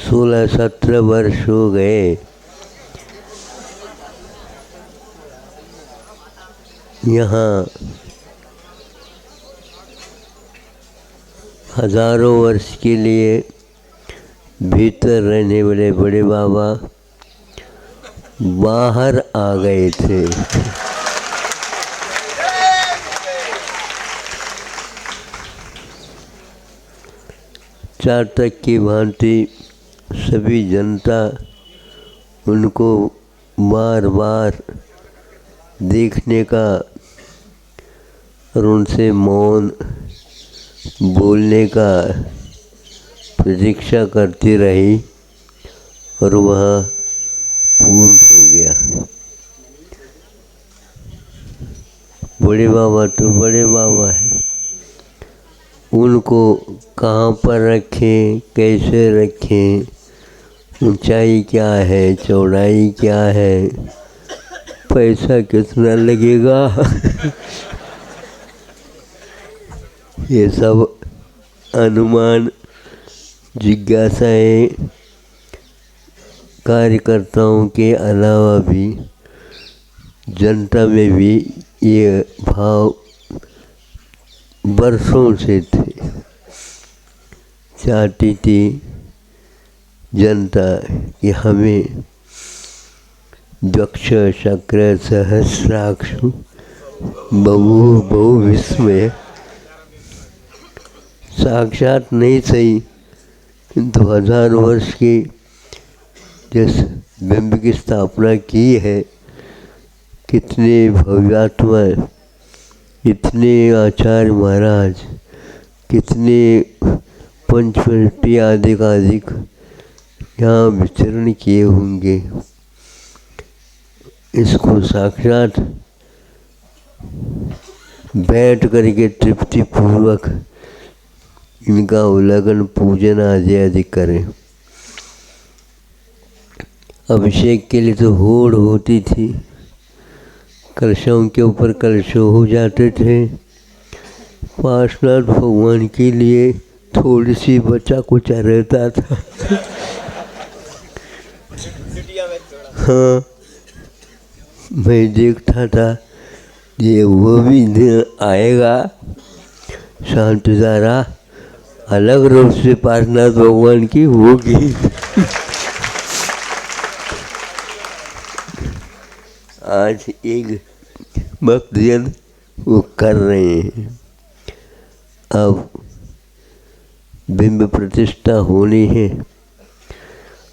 16-17 वर्ष हो गए। यहाँ हजारों वर्ष के लिए भीतर रहने वाले बड़े बाबा बाहर आ गए थे। चातक की भांति सभी जनता उनको बार बार देखने का और उनसे मौन बोलने का प्रतीक्षा करती रही और वह पूर्ण हो गया। बड़े बाबा तो बड़े बाबा है, उनको कहाँ पर रखें, कैसे रखें, ऊंचाई क्या है, चौड़ाई क्या है, पैसा कितना लगेगा ये सब अनुमान जिज्ञासाएं कार्यकर्ताओं के अलावा भी जनता में भी ये भाव बरसों से थे। चाहती थी जनता कि हमें दक्ष शक्र सहस्राक्ष बहु बहु विस्मय, साक्षात नहीं सही किंतु 1000 वर्ष की जिस बिंब की स्थापना की है, कितने भव्यात्मा, कितने आचार्य महाराज, कितने पंचवटी आदिक यहाँ विचरण किए होंगे, इसको साक्षात बैठ करके तृप्ति पूर्वक इनका उल्लंघन पूजन आदि करें। अभिषेक के लिए तो होड़ होती थी, कलशों के ऊपर कलश हो जाते थे। पार्श्वनाथ भगवान के लिए थोड़ी सी बचा कुचा रहता था हाँ, मैं देखता था ये वो भी दिन आएगा, शांतिधारा अलग रूप से पार्श्वनाथ भगवान की होगी आज एक भक्तजन वो कर रहे हैं। अब बिंब प्रतिष्ठा होनी है,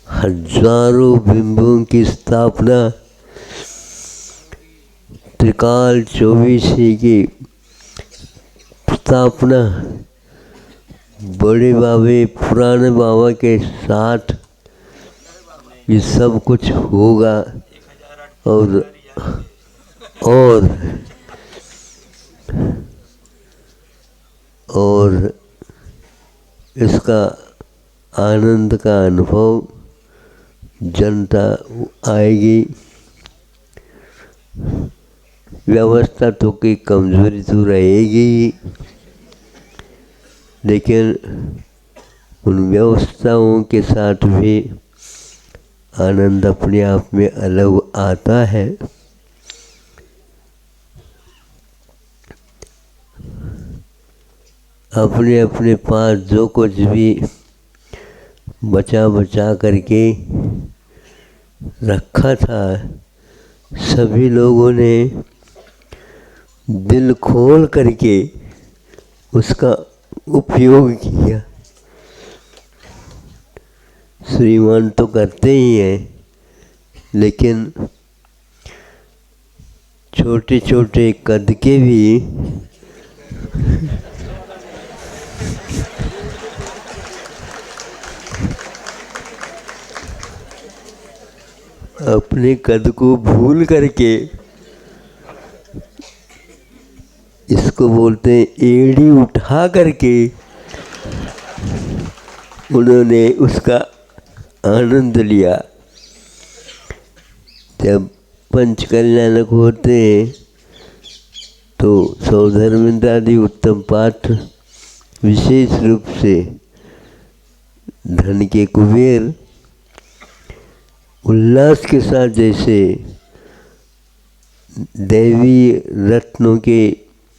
हजारों बिंबों की स्थापना, त्रिकाल 24 की स्थापना, बड़े बाबे पुराने बाबा के साथ ये सब कुछ होगा। और इसका आनंद का अनुभव जनता आएगी। व्यवस्था तो की कमजोरी तो रहेगी, लेकिन उन व्यवस्थाओं के साथ भी आनंद अपने आप में अलग आता है। अपने अपने पास जो कुछ भी बचा करके रखा था, सभी लोगों ने दिल खोल करके उसका उपयोग किया। श्रीमान तो करते ही हैं, लेकिन छोटे छोटे कद के भी अपने कद को भूल करके, इसको बोलते हैं एड़ी उठा करके, उन्होंने उसका आनंद लिया। जब पंच कल्याणक होते हैं तो सौधर्मिंद आदि उत्तम पाठ विशेष रूप से धन के कुबेर उल्लास के साथ जैसे दैवी रत्नों के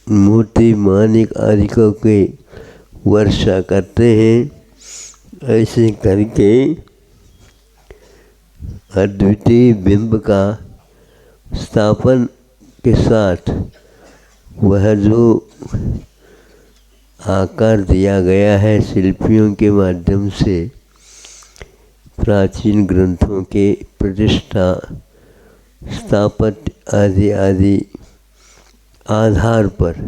मोती माणिक आदि के वर्षा करते हैं, ऐसे करके अद्वितीय बिंब का स्थापन के साथ वह जो आकार दिया गया है शिल्पियों के माध्यम से, प्राचीन ग्रंथों के प्रतिष्ठा स्थापत्य आदि आदि आधार पर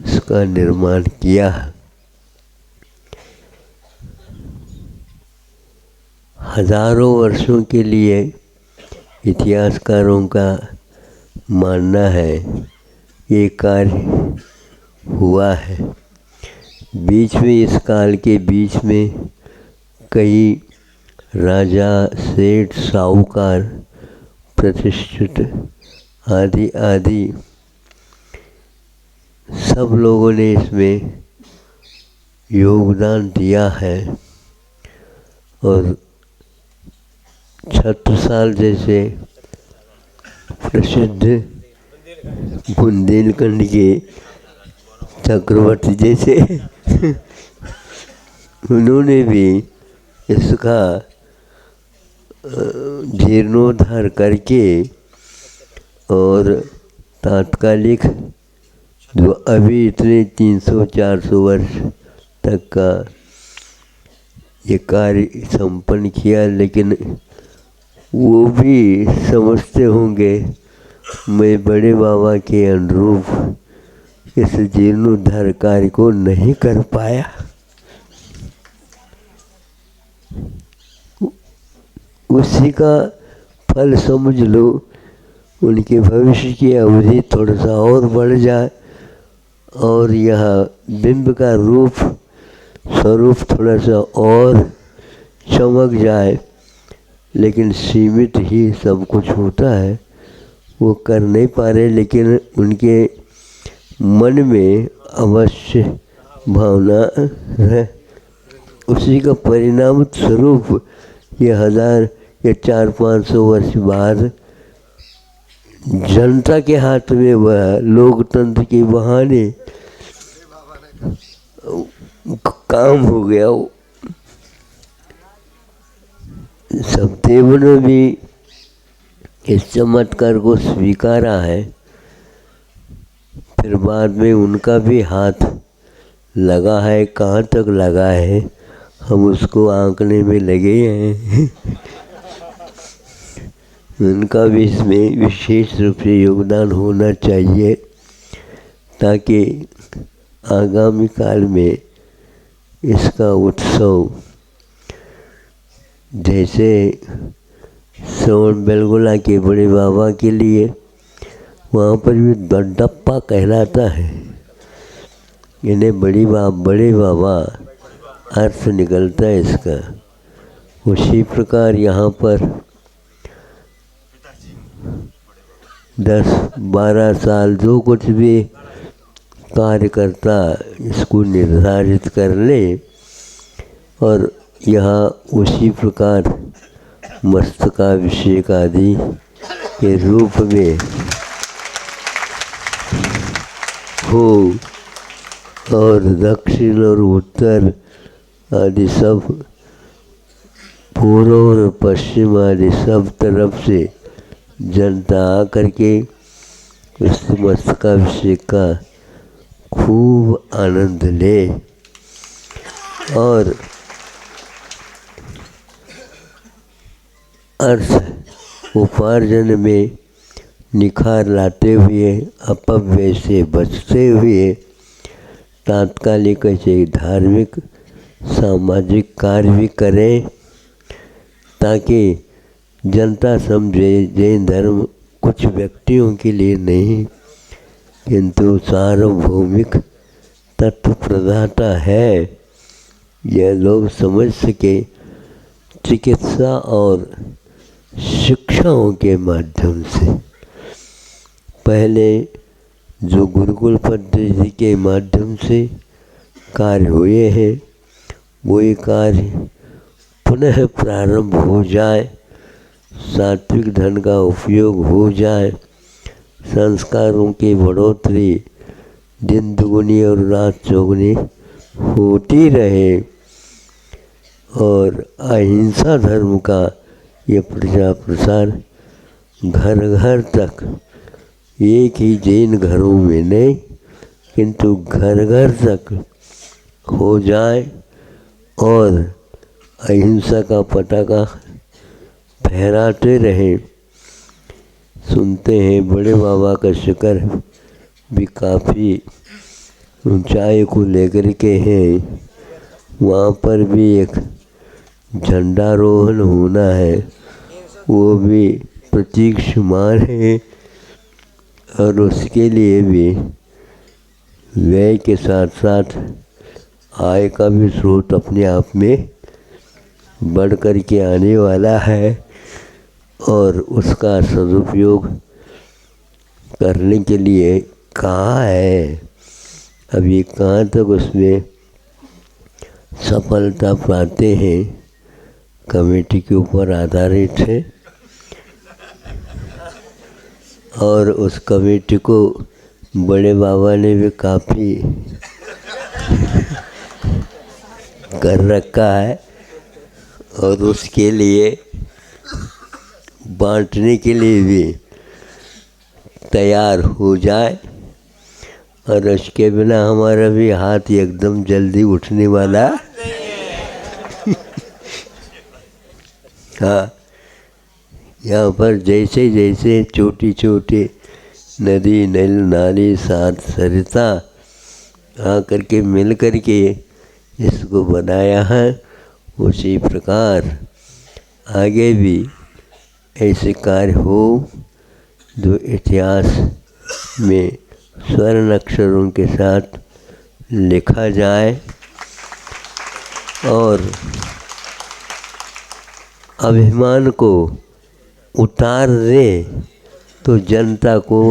इसका निर्माण किया। हजारों वर्षों के लिए इतिहासकारों का मानना है ये कार्य हुआ है। बीच में, इस काल के बीच में कई राजा, सेठ, साहूकार, प्रतिष्ठित आदि आदि सब लोगों ने इसमें योगदान दिया है। और छत्रसाल जैसे प्रसिद्ध, बुंदेलखंड के चक्रवर्ती जैसे उन्होंने भी इसका जीर्णोद्धार करके और तात्कालिक जो अभी इतने 300-400 वर्ष तक का ये कार्य संपन्न किया। लेकिन वो भी समझते होंगे मैं बड़े बाबा के अनुरूप इस जीर्णोद्धार कार्य को नहीं कर पाया। उसी का फल समझ लो, उनके भविष्य की अवधि थोड़ा सा और बढ़ जाए और यह बिंब का रूप स्वरूप थोड़ा सा और चमक जाए। लेकिन सीमित ही सब कुछ होता है, वो कर नहीं पा रहे। लेकिन उनके मन में अवश्य भावना है। उसी का परिणाम स्वरूप ये 1000 या 400-500 वर्ष बाद जनता के हाथ में वह लोकतंत्र के बहाने काम हो गया। सब देवों ने भी इस चमत्कार को स्वीकारा है। फिर बाद में उनका भी हाथ लगा है, कहाँ तक लगा है हम उसको आंकने में लगे हैं। उनका भी इसमें विशेष रूप से योगदान होना चाहिए ताकि आगामी काल में इसका उत्सव, जैसे श्रवण बेलगोला के बड़े बाबा के लिए वहाँ पर भी दड्डप्पा कहलाता है। इन्हें बड़े बाबा अर्थ निकलता है इसका। उसी प्रकार यहाँ पर 10-12 साल जो कुछ भी कार्यकर्ता इसको निर्धारित कर ले और यहाँ उसी प्रकार मस्तकाभिषेक आदि के रूप में हो और दक्षिण और उत्तर आदि सब, पूर्व और पश्चिम आदि सब तरफ से जनता आकर के उस मस्तकाभिषेक का खूब आनंद ले और अर्थ उपार्जन में निखार लाते हुए, अपव्यय से बचते हुए तात्कालिक ऐसे धार्मिक सामाजिक कार्य भी करें ताकि जनता समझे जैन धर्म कुछ व्यक्तियों के लिए नहीं किंतु सार्वभौमिक तत्व प्रदाता है। यह लोग समझ सके चिकित्सा और शिक्षाओं के माध्यम से। पहले जो गुरुकुल पद्धति के माध्यम से कार्य हुए हैं वो ये कार्य पुनः प्रारंभ हो जाए सात्विक धन का उपयोग हो जाए, संस्कारों की बढ़ोतरी दिन दुगुनी और रात चौगुनी होती रहे और अहिंसा धर्म का ये प्रचार प्रसार घर घर तक, एक ही जैन घरों में नहीं किंतु घर घर तक हो जाए और अहिंसा का पताका फहराते रहें। सुनते हैं बड़े बाबा का शिखर भी काफ़ी ऊंचाई को लेकर के हैं, वहाँ पर भी एक झंडारोहण होना है, वो भी प्रतीक्षमान है और उसके लिए भी व्यय के साथ साथ आय का भी स्रोत अपने आप में बढ़ कर के आने वाला है और उसका सदुपयोग करने के लिए कहाँ है, अभी कहाँ तक उसमें सफलता पाते हैं, कमेटी के ऊपर आधारित है और उस कमेटी को बड़े बाबा ने भी काफ़ी कर रखा है और उसके लिए बांटने के लिए भी तैयार हो जाए और उसके बिना हमारा भी हाथ एकदम जल्दी उठने वाला हाँ, यहाँ पर जैसे जैसे छोटी छोटी नदी नल नाली साथ सरिता आकर के मिल कर के इसको बनाया है, उसी प्रकार आगे भी ऐसे कार्य हो जो इतिहास में स्वर्ण अक्षरों के साथ लिखा जाए और अभिमान को उतार दे तो जनता को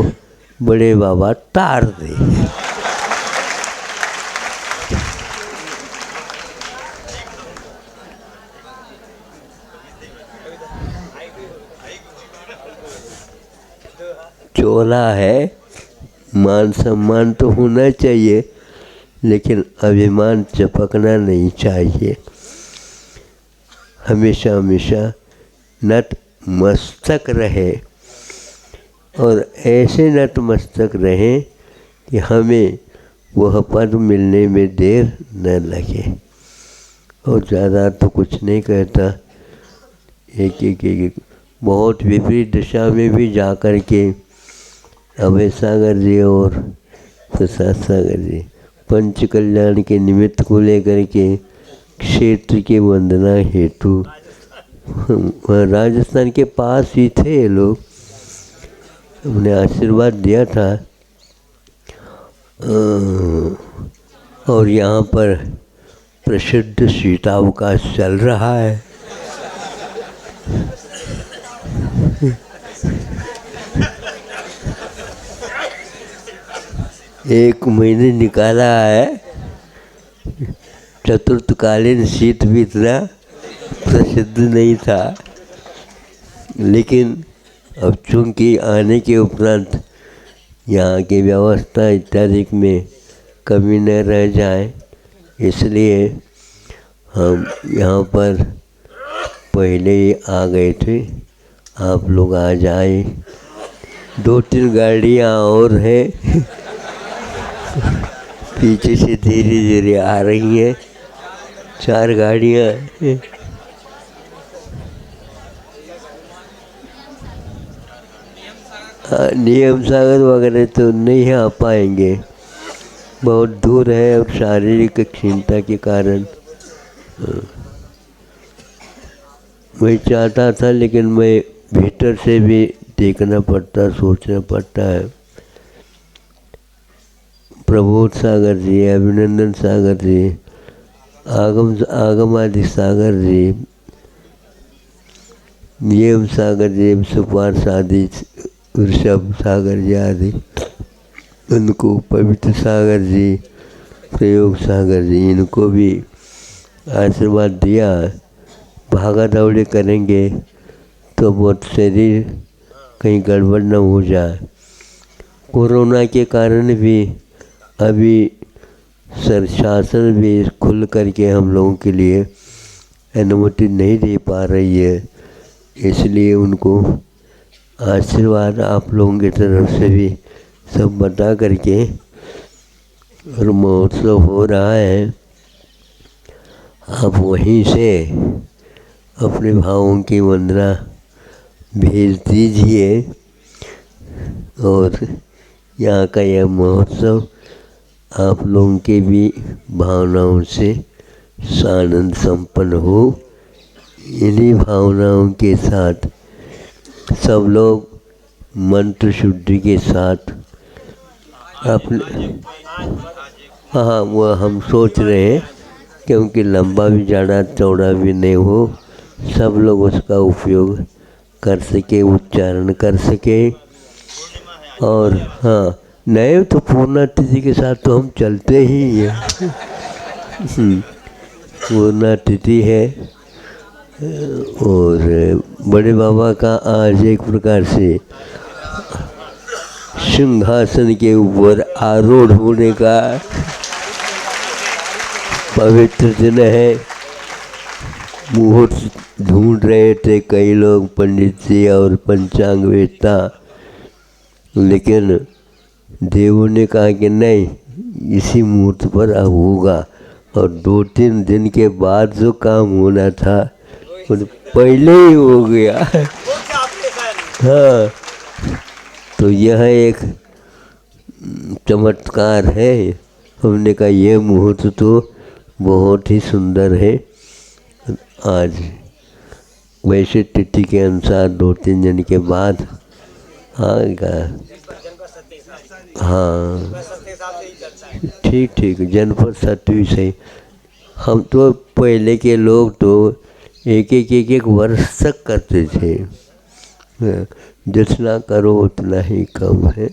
बड़े बाबा तार दे। चोला है, मान सम्मान तो होना चाहिए लेकिन अभिमान चपकना नहीं चाहिए। हमेशा हमेशा नत मस्तक रहे और ऐसे नत मस्तक रहे कि हमें वह पद मिलने में देर न लगे। और ज़्यादा तो कुछ नहीं कहता, एक बहुत विपरीत दिशा में भी जा कर के अभय सागर जी और प्रसाद सागर जी पंच कल्याण के निमित्त को लेकर के क्षेत्र की वंदना हेतु राजस्थान के पास ही थे ये लोग, उन्हें आशीर्वाद दिया था और यहाँ पर प्रसिद्ध सीतावकाश चल रहा है। एक महीने निकाला है, चतुर्थकालीन शीत भी इतना प्रसिद्ध नहीं था लेकिन अब चूँकि आने के उपरांत यहाँ की व्यवस्था इत्यादि में कमी न रह जाए इसलिए हम यहाँ पर पहले ही आ गए थे। आप लोग आ जाए, 2-3 गाड़ियाँ और हैं पीछे से धीरे धीरे आ रही हैं, 4 गाड़ियाँ हैं। नियम सागर वगैरह तो नहीं आ पाएंगे, बहुत दूर है और शारीरिक क्षीणता के कारण मैं चाहता था लेकिन मैं भीतर से भी देखना पड़ता, सोचना पड़ता है। प्रबोध सागर जी, अभिनंदन सागर जी, आगम आदि सागर जी, नियम सागर जी, सुपार आदि, ऋषभ सागर जी आदि, उनको पवित्र सागर जी, प्रयोग सागर जी, इनको भी आशीर्वाद दिया। भागा दौड़ी करेंगे तो बहुत शरीर कहीं गड़बड़ न हो जाए। कोरोना के कारण भी अभी शासन भी खुल करके हम लोगों के लिए अनुमति नहीं दे पा रही है, इसलिए उनको आशीर्वाद आप लोगों की तरफ से भी सब बता करके और महोत्सव हो रहा है। आप वहीं से अपने भावों की वंदना भेज दीजिए और यहाँ का यह महोत्सव आप लोगों के भी भावनाओं से आनंद संपन्न हो। इन्हीं भावनाओं के साथ सब लोग मंत्र शुद्धि के साथ अपने हाँ वो हम सोच रहे हैं क्योंकि लंबा भी ज़्यादा चौड़ा भी नहीं हो, सब लोग उसका उपयोग कर सके, उच्चारण कर सके। और हाँ नहीं तो पूर्णा तिथि के साथ तो हम चलते ही हैं। पूर्णा तिथि है और बड़े बाबा का आज एक प्रकार से सिंहासन के ऊपर आरूढ़ होने का पवित्र दिन है। मुहूर्त ढूंढ रहे थे कई लोग, पंडित जी और पंचांग वेत्ता, लेकिन देवों ने कहा कि नहीं, इसी मुहूर्त पर अब होगा। और 2-3 दिन के बाद जो काम होना था वो पहले ही हो गया। हाँ, तो यह एक चमत्कार है। हमने कहा यह मुहूर्त तो बहुत ही सुंदर है। आज वैसे तिथि के अनुसार 2-3 दिन के बाद आएगा। हाँ ठीक ठीक, जनपद सत्वी से। हम तो पहले के लोग तो एक वर्ष तक करते थे। जितना करो उतना ही कम है।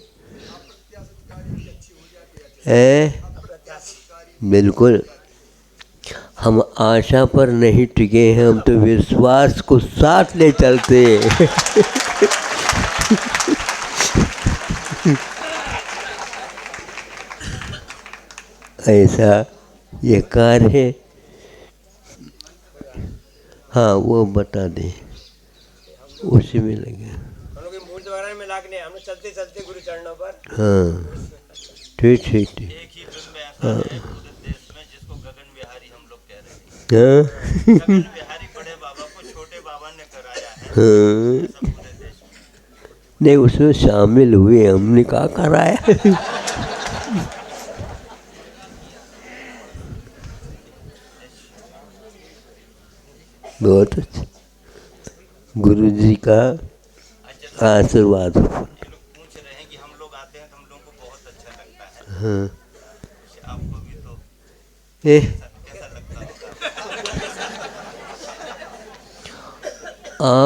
बिल्कुल, हम आशा पर नहीं टिके हैं, हम तो विश्वास को साथ ले चलते हैं। ऐसा ये कार्य है। हाँ वो बता दें, उसी में लगे हम चलते चलते गुरु चरणों पर। हाँ ठीक ठीक ठीक। हाँ जिसको गगन बिहारी हम लोग कह रहे हैं। गगन बिहारी बड़े बाबा को छोटे बाबा ने कराया है। हाँ नहीं, उसमें शामिल हुए, हमने कहा कराया। बहुत अच्छा, गुरु जी का आशीर्वाद। पूछ रहे हैं कि हम लोग आते हैं तो हम लोगों को बहुत अच्छा लगता है। हाँ आपको भी तो कैसा लगता होगा?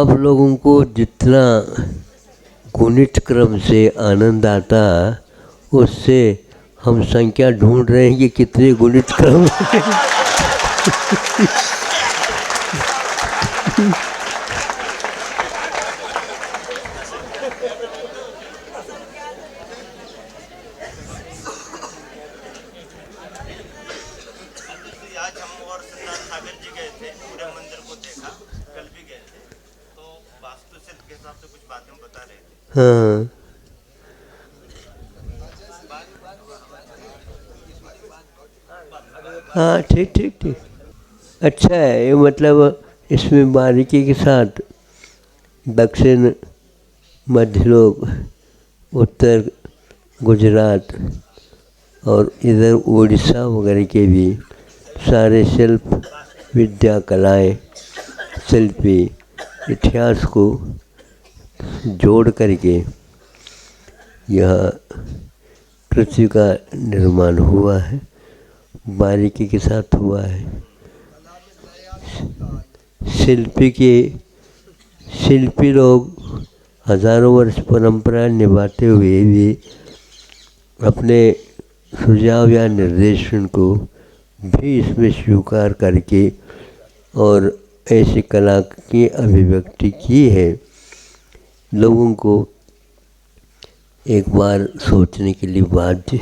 आप लोगों को जितना गुणित क्रम से आनंद आता, उससे हम संख्या ढूंढ रहे हैं कि कितने गुणित क्रम। हाँ हाँ ठीक ठीक ठीक, अच्छा है ये। मतलब इसमें बारीकी के साथ दक्षिण मध्य लोग, उत्तर गुजरात और इधर उड़ीसा वगैरह के भी सारे शिल्प, विद्या, कलाएँ, शिल्पी इतिहास को जोड़ करके यह पृथ्वी का निर्माण हुआ है, बारीकी के साथ हुआ है। शिल्पी लोग हजारों वर्ष परंपरा निभाते हुए भी अपने सुझाव या निर्देशन को भी इसमें स्वीकार करके और ऐसी कला की अभिव्यक्ति की है लोगों को एक बार सोचने के लिए बाध्य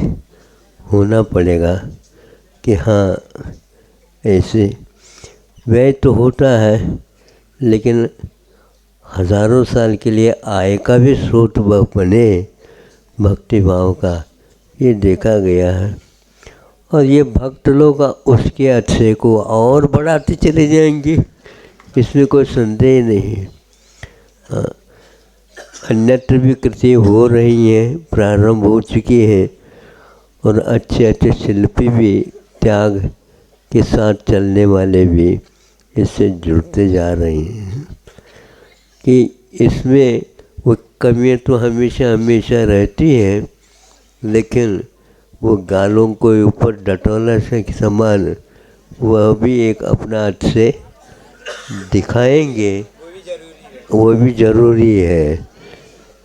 होना पड़ेगा कि हाँ, ऐसे व्यय तो होता है, लेकिन हजारों साल के लिए आय का भी स्रोत बने भक्ति भाव का, ये देखा गया है। और ये भक्त लोग उसके अच्छे को और बढ़ाते चले जाएंगे, इसमें कोई संदेह नहीं। हाँ, अन्यत्र भी कृति हो रही हैं, प्रारंभ हो चुकी है, और अच्छे अच्छे शिल्पी भी त्याग के साथ चलने वाले भी इससे जुड़ते जा रहे हैं कि इसमें वो कमियाँ तो हमेशा हमेशा रहती हैं, लेकिन वो गालों को ऊपर डटोला से समान वह भी एक अपना अच्छे दिखाएंगे, वो भी ज़रूरी है,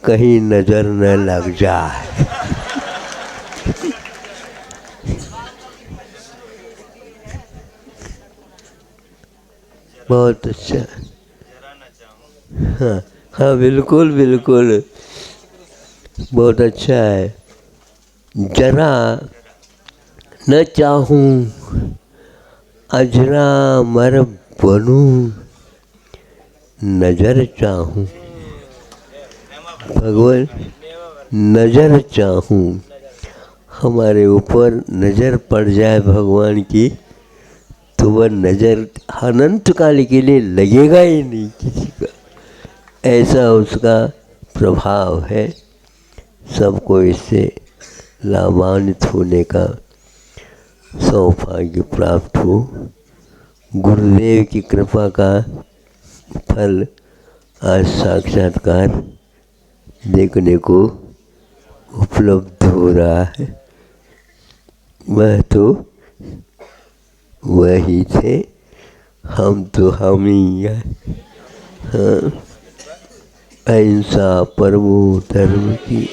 कहीं नज़र न लग जाए। बहुत अच्छा। हाँ हाँ, बिल्कुल बिल्कुल, बहुत अच्छा है। जरा न चाहूँ अजरा मर बनूं, नजर चाहूँ भगवान, नजर चाहूँ, हमारे ऊपर नज़र पड़ जाए भगवान की, तो वह नज़र अनंत काल के लिए लगेगा ही नहीं किसी का, ऐसा उसका प्रभाव है। सबको इससे लाभान्वित होने का सौभाग्य प्राप्त हो। गुरुदेव की कृपा का फल आज साक्षात्कार देखने को उपलब्ध हो रहा है। वह तो वही थे, हम तो हम ही हैं। हाँ, अहिंसा परमो धर्म की